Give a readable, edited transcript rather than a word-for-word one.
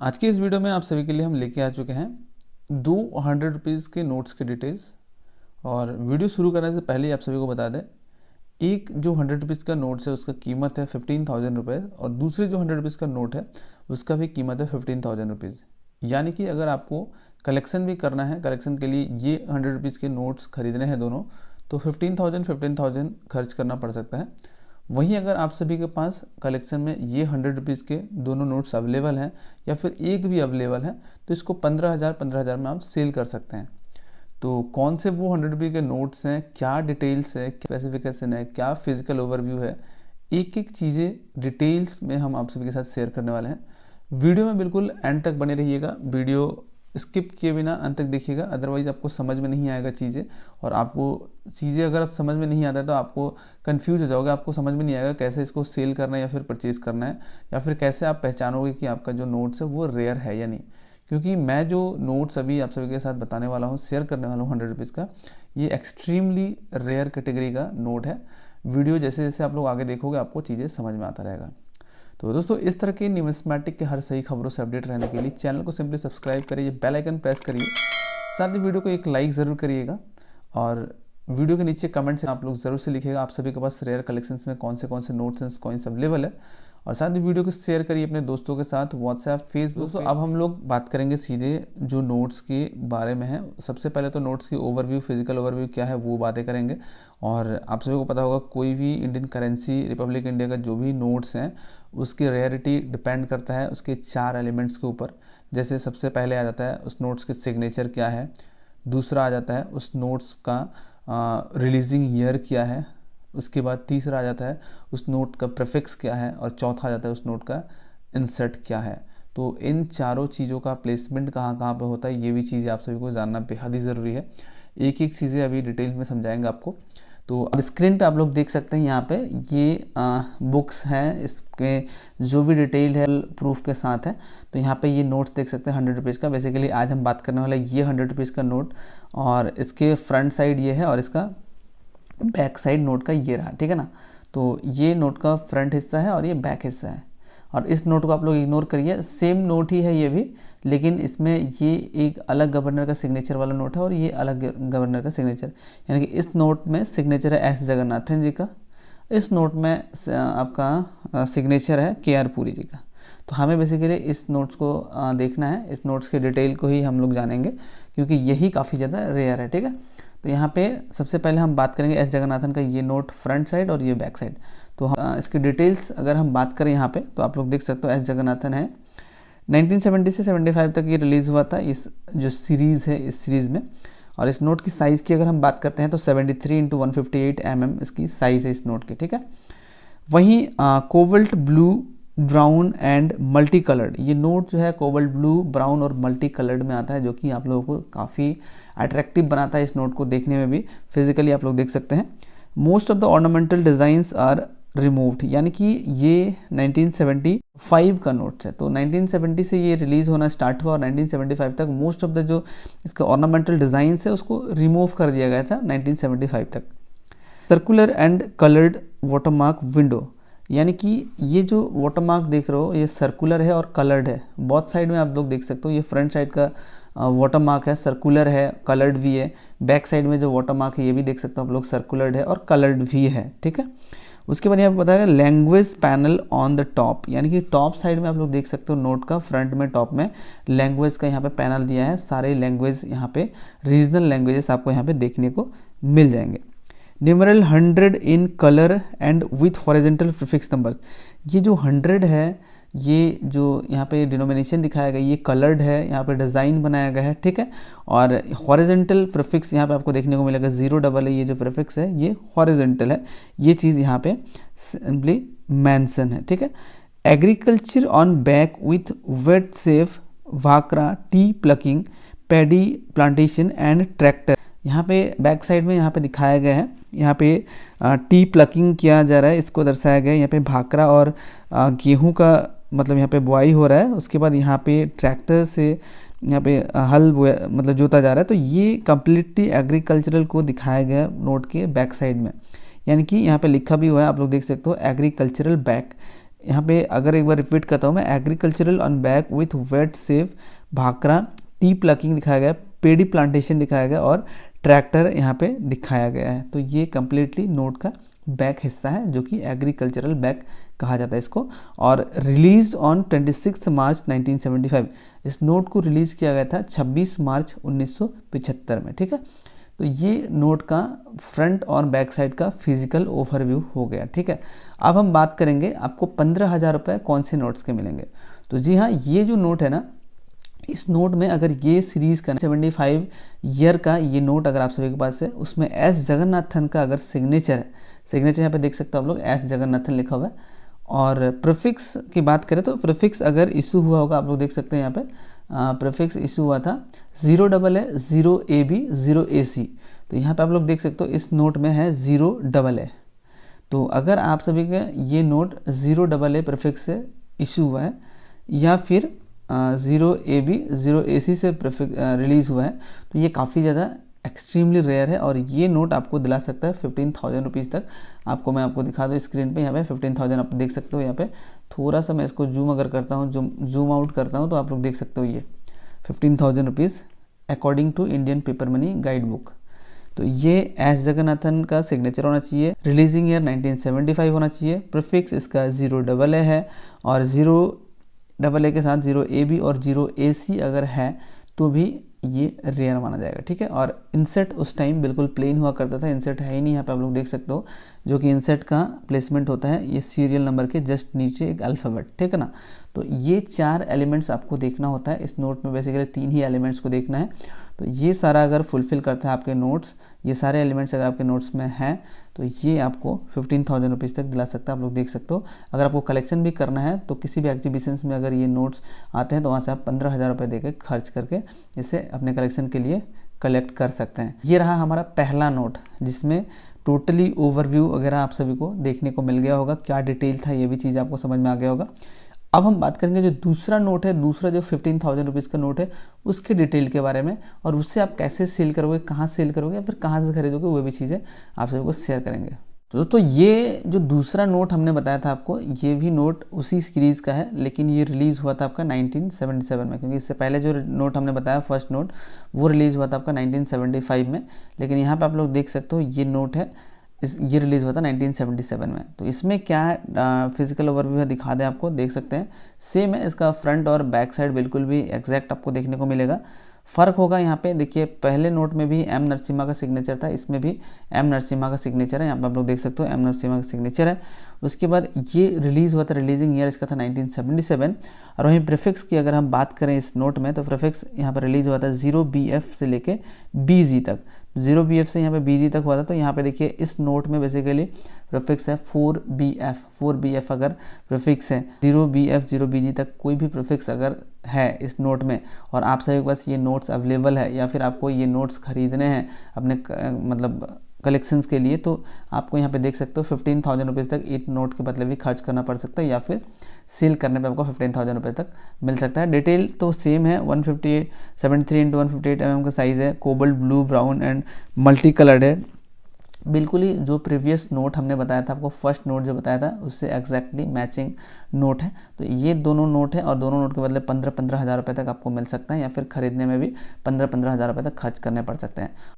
आज की इस वीडियो में आप सभी के लिए हम लेके आ चुके हैं दो 100 रुपीज़ के नोट्स के डिटेल्स। और वीडियो शुरू करने से पहले आप सभी को बता दें, एक जो 100 रुपीज़ का नोट्स है उसका कीमत है 15,000 रुपये और दूसरे जो 100 रुपीज़ का नोट है उसका भी कीमत है 15,000 रुपीज़। यानी कि अगर आपको कलेक्शन भी करना है, कलेक्शन के लिए ये 100 रुपीज़ के नोट्स खरीदने हैं दोनों, तो 15,000 खर्च करना पड़ सकता है। वहीं अगर आप सभी के पास कलेक्शन में ये 100 रुपीज़ के दोनों नोट्स अवेलेबल हैं या फिर एक भी अवेलेबल है तो इसको 15,000 में आप सेल कर सकते हैं। तो कौन से वो 100 रुपये के नोट्स हैं, क्या डिटेल्स है, क्या स्पेसिफिकेशन है, क्या फिजिकल ओवरव्यू है, एक एक चीज़ें डिटेल्स में हम आप सभी के साथ शेयर करने वाले हैं। वीडियो में बिल्कुल एंड तक बने रहिएगा, वीडियो स्किप किए बिना अंत तक देखिएगा, अदरवाइज़ आपको समझ में नहीं आएगा चीज़ें। और आपको चीज़ें अगर आप समझ में नहीं आता है तो आपको कंफ्यूज हो जाओगे, आपको समझ में नहीं आएगा कैसे इसको सेल करना है या फिर परचेज़ करना है, या फिर कैसे आप पहचानोगे कि आपका जो नोट्स है वो रेयर है या नहीं। क्योंकि मैं जो नोट्स अभी आप सभी के साथ बताने वाला हूँ, शेयर करने वाला हूँ 100 रुपीज़ का, ये एक्सट्रीमली रेयर कैटेगरी का नोट है। वीडियो जैसे जैसे आप लोग आगे देखोगे आपको चीज़ें समझ में आता रहेगा। तो दोस्तों, इस तरह के न्यूमिस्मैटिक के हर सही खबरों से अपडेट रहने के लिए चैनल को सिंपली सब्सक्राइब करिए, बेल आइकन प्रेस करिए, साथ ही वीडियो को एक लाइक ज़रूर करिएगा। और वीडियो के नीचे कमेंट्स आप लोग ज़रूर से लिखिएगा आप सभी के पास रेयर कलेक्शंस में कौन से नोट्स एंड कॉइन्स अवेलेबल है। और साथ ही वीडियो को शेयर करिए अपने दोस्तों के साथ, व्हाट्सएप, फेसबुक। दोस्तों, अब हम लोग बात करेंगे सीधे जो नोट्स के बारे में है। सबसे पहले तो नोट्स की ओवरव्यू, फिजिकल ओवरव्यू क्या है वो बातें करेंगे। और आप सभी को पता होगा कोई भी इंडियन करेंसी, रिपब्लिक इंडिया का जो भी नोट्स हैं उसकी रेयरिटी डिपेंड करता है उसके 4 एलिमेंट्स के ऊपर। जैसे सबसे पहले आ जाता है उस नोट्स के सिग्नेचर क्या है, दूसरा आ जाता है उस नोट्स का रिलीजिंग ईयर क्या है, उसके बाद तीसरा आ जाता है उस नोट का प्रीफिक्स क्या है, और चौथा आ जाता है उस नोट का इंसर्ट क्या है। तो इन चारों चीज़ों का प्लेसमेंट कहाँ कहाँ पे होता है ये भी चीज़ें आप सभी को जानना बेहद ही ज़रूरी है। एक एक चीज़ें अभी डिटेल में समझाएंगे आपको। तो अब स्क्रीन पे आप लोग देख सकते हैं यहाँ पे ये बुक्स हैं, इसके जो भी डिटेल है प्रूफ के साथ है। तो यहाँ पे ये नोट्स देख सकते हैं 100 रुपीज़ का। बेसिकली आज हम बात करने वाले ये 100 रुपीज़ का नोट, और इसके फ्रंट साइड ये है और इसका बैक साइड नोट का ये रहा, ठीक है ना। तो ये नोट का फ्रंट हिस्सा है और ये बैक हिस्सा है। और इस नोट को आप लोग इग्नोर करिए, सेम नोट ही है ये भी, लेकिन इसमें ये एक अलग गवर्नर का सिग्नेचर वाला नोट है और ये अलग गवर्नर का सिग्नेचर। यानी कि इस नोट में सिग्नेचर है एस जगन्नाथन जी का, इस नोट में आपका सिग्नेचर है के आर पुरी जी का। तो हमें बेसिकली इस नोट्स को देखना है, इस नोट्स के डिटेल को ही हम लोग जानेंगे क्योंकि यही काफ़ी ज़्यादा रेयर है, ठीक है। तो यहाँ पे सबसे पहले हम बात करेंगे एस जगन्नाथन का ये नोट फ्रंट साइड और ये बैक साइड। तो इसकी डिटेल्स अगर हम बात करें यहाँ पे तो आप लोग देख सकते हो एस जगन्नाथन है 1970 से 75 तक ये रिलीज़ हुआ था, इस जो सीरीज़ है इस सीरीज़ में। और इस नोट की साइज़ की अगर हम बात करते हैं तो 73 × 158 mm इसकी साइज़ है इस नोट की, ठीक है। वहीं cobalt blue, brown and multi coloured, ये नोट जो है कोवल्ट ब्लू, ब्राउन और मल्टी कलर्ड में आता है, जो कि आप लोगों को काफ़ी अट्रैक्टिव बनाता है इस नोट को देखने में भी। फिजिकली आप लोग देख सकते हैं most of the ornamental designs are removed, यानी कि ये 1975 का नोट है। तो 1970 से ये रिलीज़ होना स्टार्ट हुआ और 1975 तक मोस्ट ऑफ द जो इसका ऑर्नामेंटल डिज़ाइंस है उसको रिमूव कर दिया गया था 1975 तक। Circular and coloured watermark window, यानी कि ये जो वाटरमार्क देख रहे हो ये सर्कुलर है और कलर्ड है। बहुत साइड में आप लोग देख सकते हो ये फ्रंट साइड का वाटरमार्क है, सर्कुलर है, कलर्ड भी है। बैक साइड में जो वाटरमार्क है ये भी देख सकते हो आप लोग, सर्कुलर्ड है और कलर्ड भी है, ठीक है। उसके बाद यहाँ पे बताया language panel on the top, यानी कि टॉप साइड में आप लोग देख सकते हो नोट का फ्रंट में टॉप में लैंग्वेज का यहाँ पे पैनल दिया है। सारे लैंग्वेज यहाँ पे रीजनल लैंग्वेजेस आपको यहाँ पे देखने को मिल जाएंगे। Numeral 100 in colour and with horizontal prefix numbers, ये जो 100 है ये जो यहाँ पे डिनोमिनेशन दिखाया गया ये कलर्ड है, यहाँ पे डिज़ाइन बनाया गया है, ठीक है। और हॉरिजेंटल प्रीफिक्स यहाँ पे आपको देखने को मिलेगा 0 है, ये जो प्रीफिक्स है ये हॉरिजेंटल है, ये चीज़ यहाँ पे सिंपली मेंशन है, ठीक है। Agriculture on back with wet safe, Bhakra, tea plucking, paddy plantation and tractor, यहाँ पे बैक साइड में यहाँ पे दिखाया गया है। यहाँ पे टी प्लकिंग किया जा रहा है, इसको दर्शाया गया है। यहाँ पे भाकरा और गेहूं का मतलब यहाँ पे बुआई हो रहा है। उसके बाद यहाँ पे ट्रैक्टर से यहाँ पे हल मतलब जोता जा रहा है। तो ये कम्प्लीटली एग्रीकल्चरल को दिखाया गया नोट के बैक साइड में, यानी कि यहाँ पे लिखा भी हुआ है आप लोग देख सकते हो एग्रीकल्चरल बैक। यहाँ पे अगर एक बार रिपीट करता हूँ मैं, agricultural on back with wet safe Bhakra, tea plucking दिखाया गया, पेडी प्लांटेशन दिखाया गया और ट्रैक्टर यहाँ पे दिखाया गया है। तो ये कम्प्लीटली नोट का बैक हिस्सा है जो कि एग्रीकल्चरल बैक कहा जाता है इसको। और रिलीज ऑन 26 मार्च 1975, इस नोट को रिलीज़ किया गया था 26 मार्च 1975 में, ठीक है। तो ये नोट का फ्रंट और बैक साइड का फिजिकल ओवरव्यू हो गया, ठीक है। अब हम बात करेंगे आपको 15,000 रुपये कौन से नोट्स के मिलेंगे। तो जी हाँ, ये जो नोट है ना, इस नोट में अगर ये सीरीज़ का 75 ईयर का ये नोट अगर आप सभी के पास है, उसमें एस जगन्नाथन का अगर सिग्नेचर है, सिग्नेचर यहाँ पे देख सकते हो आप लोग, एस जगन्नाथन लिखा हुआ है। और प्रीफिक्स की बात करें तो प्रीफिक्स अगर इशू हुआ होगा, आप लोग देख सकते हैं यहाँ पे प्रीफिक्स इशू हुआ था 0AA 0AB 0AC। तो यहाँ पे आप लोग देख सकते हो इस नोट में है 0AA। तो अगर आप सभी के ये नोट 0AA प्रीफिक्स से इशू हुआ है या फिर 0AB 0AC से रिलीज़ हुआ है, तो ये काफ़ी ज़्यादा एक्सट्रीमली रेयर है और ये नोट आपको दिला सकता है 15,000 रुपीज़ तक। आपको मैं आपको दिखा दूँ स्क्रीन पे, यहाँ पे 15,000 आप देख सकते हो। यहाँ पे थोड़ा सा मैं इसको जूम अगर करता हूँ, जूम आउट करता हूँ, तो आप लोग देख सकते हो ये 15,000 rupees according to Indian paper money guide book. तो ये एस जगन्नाथन का सिग्नेचर होना चाहिए, रिलीजिंग ईयर 1975 होना चाहिए, प्रीफिक्स इसका 0AA है और 0AA के साथ 0AB और 0AC अगर है तो भी ये रेयर माना जाएगा, ठीक है। और इंसेट उस टाइम बिल्कुल प्लेन हुआ करता था, इंसेट है ही नहीं। यहाँ पे आप लोग देख सकते हो जो कि इंसेट का प्लेसमेंट होता है ये सीरियल नंबर के जस्ट नीचे एक अल्फ़ाबेट, ठीक है ना। तो ये 4 एलिमेंट्स आपको देखना होता है इस नोट में, बेसिकली 3 ही एलिमेंट्स को देखना है। तो ये सारा अगर फुलफिल करता है आपके नोट्स, ये सारे एलिमेंट्स अगर आपके नोट्स में हैं, तो ये आपको 15,000 रुपीज़ तक दिला सकता है। आप लोग देख सकते हो अगर आपको कलेक्शन भी करना है तो किसी भी एग्जीबिशंस में अगर ये नोट्स आते हैं तो वहाँ से आप 15,000 रुपये दे के खर्च करके इसे अपने कलेक्शन के लिए कलेक्ट कर सकते हैं। ये रहा हमारा पहला नोट जिसमें टोटली ओवरव्यू वगैरह आप सभी को देखने को मिल गया होगा, क्या डिटेल था ये भी चीज़ आपको समझ में आ गया होगा। अब हम बात करेंगे जो दूसरा नोट है, दूसरा जो 15,000 रुपीज़ का नोट है उसके डिटेल के बारे में, और उससे आप कैसे सेल करोगे, कहाँ सेल करोगे या फिर कहाँ से खरीदोगे, वो भी चीज़ें आप सभी को शेयर करेंगे। तो ये जो दूसरा नोट हमने बताया था आपको, ये भी नोट उसी सीरीज़ का है, लेकिन ये रिलीज़ हुआ था आपका 1977 में, क्योंकि इससे पहले जो नोट हमने बताया फर्स्ट नोट वो रिलीज़ हुआ था आपका 1975 में। लेकिन यहाँ पे आप लोग देख सकते हो ये नोट है, ये रिलीज़ हुआ था 1977 में। तो इसमें क्या फिजिकल ओवरव्यू है दिखा दें आपको, देख सकते हैं सेम है, इसका फ्रंट और बैक साइड बिल्कुल भी एग्जैक्ट आपको देखने को मिलेगा। फ़र्क होगा यहाँ पे, देखिए पहले नोट में भी एम नरसिम्हा का सिग्नेचर था, इसमें भी एम नरसिम्हा का सिग्नेचर है, यहाँ पे आप लोग देख सकते हो एम नरसिम्हा का सिग्नेचर है। उसके बाद ये रिलीज़ हुआ था, रिलीजिंग ईयर इसका था 1977। और वहीं प्रीफिक्स की अगर हम बात करें इस नोट में, तो प्रीफिक्स यहाँ पर रिलीज़ हुआ था 0BF से लेके BG तक, 0BF से यहाँ पे BG तक हुआ था। तो यहाँ पे देखिए इस नोट में बेसिकली प्रीफिक्स है 4BF अगर प्रीफिक्स है, 0BF 0BG तक कोई भी प्रीफिक्स अगर है इस नोट में और आप सभी के पास ये नोट्स अवेलेबल है या फिर आपको ये नोट्स खरीदने हैं अपने मतलब कलेक्शंस के लिए, तो आपको यहाँ पे देख सकते हो 15,000 रुपीज़ तक एक नोट के बदले भी खर्च करना पड़ सकता है या फिर सेल करने पे आपको 15,000 रुपये तक मिल सकता है। डिटेल तो सेम है, 73x158 mm का साइज़ है, cobalt blue brown and multi coloured है, बिल्कुल ही जो प्रीवियस नोट हमने बताया था आपको, फर्स्ट नोट जो बताया था उससे एग्जैक्टली मैचिंग नोट है। तो ये दोनों नोट है और दोनों नोट के बदले 15,000 रुपये तक आपको मिल सकता है या फिर खरीदने में भी 15,000 रुपये तक खर्च करने पड़ सकते हैं।